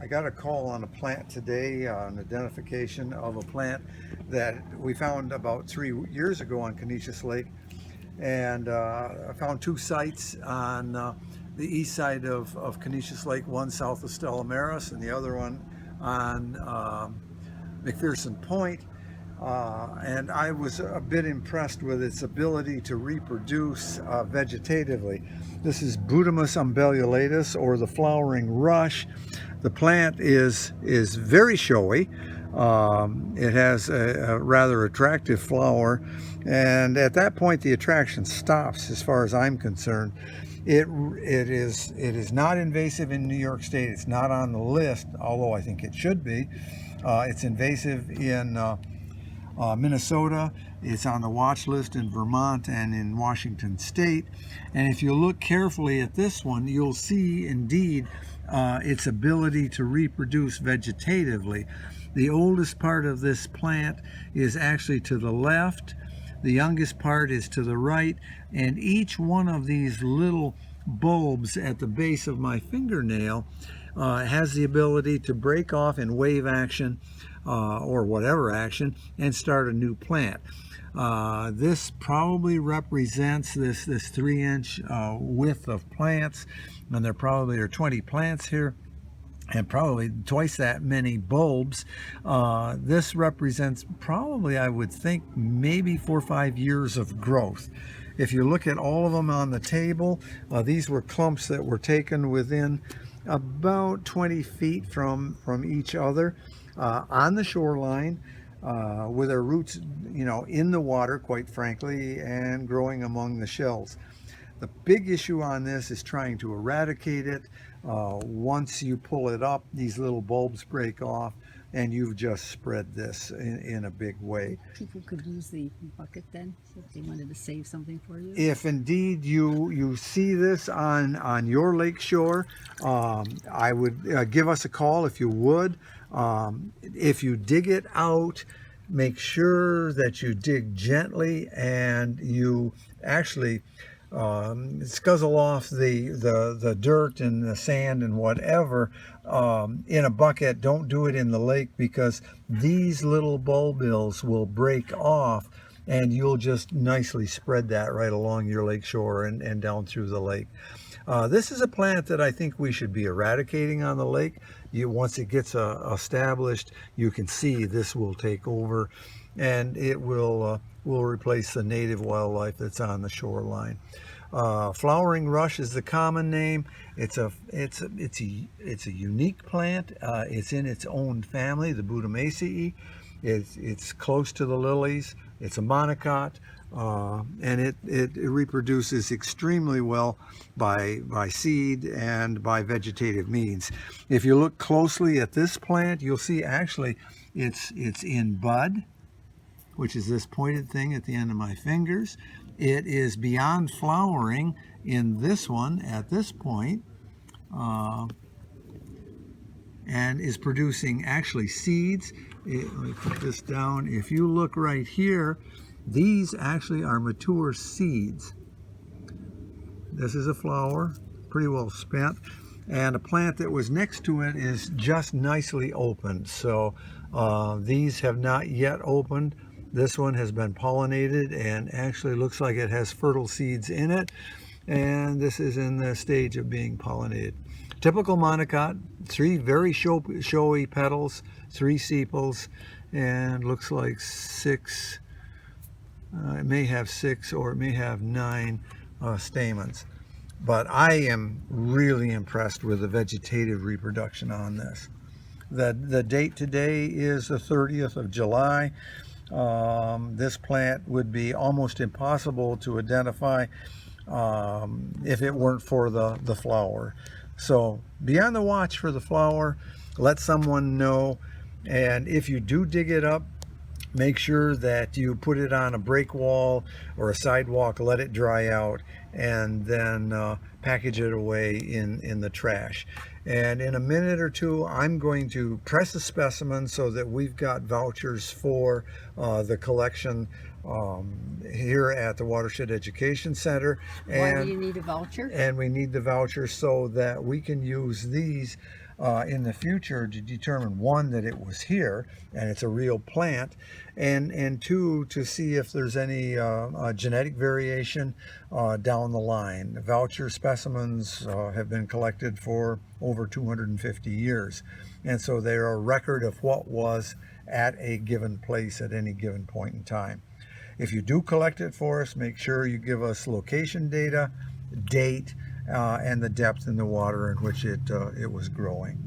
I got a call on a plant today, an identification of a plant that we found about 3 years ago on Conesus Lake. And I found two sites on the east side of Conesus Lake, one south of Stella Maris and the other one on McPherson Point. And I was a bit impressed with its ability to reproduce vegetatively. This is Botomus umbellatus, or the flowering rush. The plant is very showy. It has a rather attractive flower, and at that point the attraction stops as far as I'm concerned. It is not invasive in New York State. It's not on the list, although I think it should be. It's invasive in Minnesota. It's on the watch list in Vermont and in Washington State. And if you look carefully at this one, you'll see indeed its ability to reproduce vegetatively. The oldest part of this plant is actually to the left. The youngest part is to the right, and each one of these little bulbs at the base of my fingernail has the ability to break off in wave action or whatever action and start a new plant. This probably represents this 3-inch width of plants, and there probably are 20 plants here and probably twice that many bulbs. This represents probably, I would think, maybe 4 or 5 years of growth. If you look at all of them on the table, these were clumps that were taken within about 20 feet from each other on the shoreline, with their roots, in the water, quite frankly, and growing among the shells. The big issue on this is trying to eradicate it. Once you pull it up, these little bulbs break off, and you've just spread this in a big way. People could use the bucket then, if they wanted to save something for you. If indeed you see this on your lake shore, I would give us a call if you would. If you dig it out, make sure that you dig gently and you actually scuzzle off the dirt and the sand and whatever in a bucket. Don't do it in the lake, because these little bulbils will break off, and you'll just nicely spread that right along your lake shore and down through the lake. This is a plant that I think we should be eradicating on the lake. Once it gets established, you can see this will take over, and it will replace the native wildlife that's on the shoreline. Flowering rush is the common name. It's a unique plant. It's in its own family, the Botomaceae. It's close to the lilies. It's a monocot, and it reproduces extremely well by seed and by vegetative means. If you look closely at this plant, you'll see actually it's in bud, which is this pointed thing at the end of my fingers. It is beyond flowering in this one at this point, and is producing actually seeds. Let me put this down. If you look right here, these actually are mature seeds. This is a flower, pretty well spent, and a plant that was next to it is just nicely opened. So these have not yet opened. This one has been pollinated and actually looks like it has fertile seeds in it, and this is in the stage of being pollinated. Typical monocot, 3 very showy petals, 3 sepals, and looks like 6, it may have 6 or it may have 9 stamens. But I am really impressed with the vegetative reproduction on this. The date today is the 30th of July. This plant would be almost impossible to identify if it weren't for the flower. So be on the watch for the flower. Let someone know, and if you do dig it up, make sure that you put it on a break wall or a sidewalk, let it dry out, and then package it away in the trash. And in a minute or two, I'm going to press a specimen so that we've got vouchers for the collection here at the Watershed Education Center. Why do you need a voucher? And we need the voucher so that we can use these in the future to determine, one, that it was here and it's a real plant, and two, to see if there's any genetic variation down the line. Voucher specimens have been collected for over 250 years, and so they're a record of what was at a given place at any given point in time. If you do collect it for us, make sure you give us location data, date, and the depth in the water in which it was growing.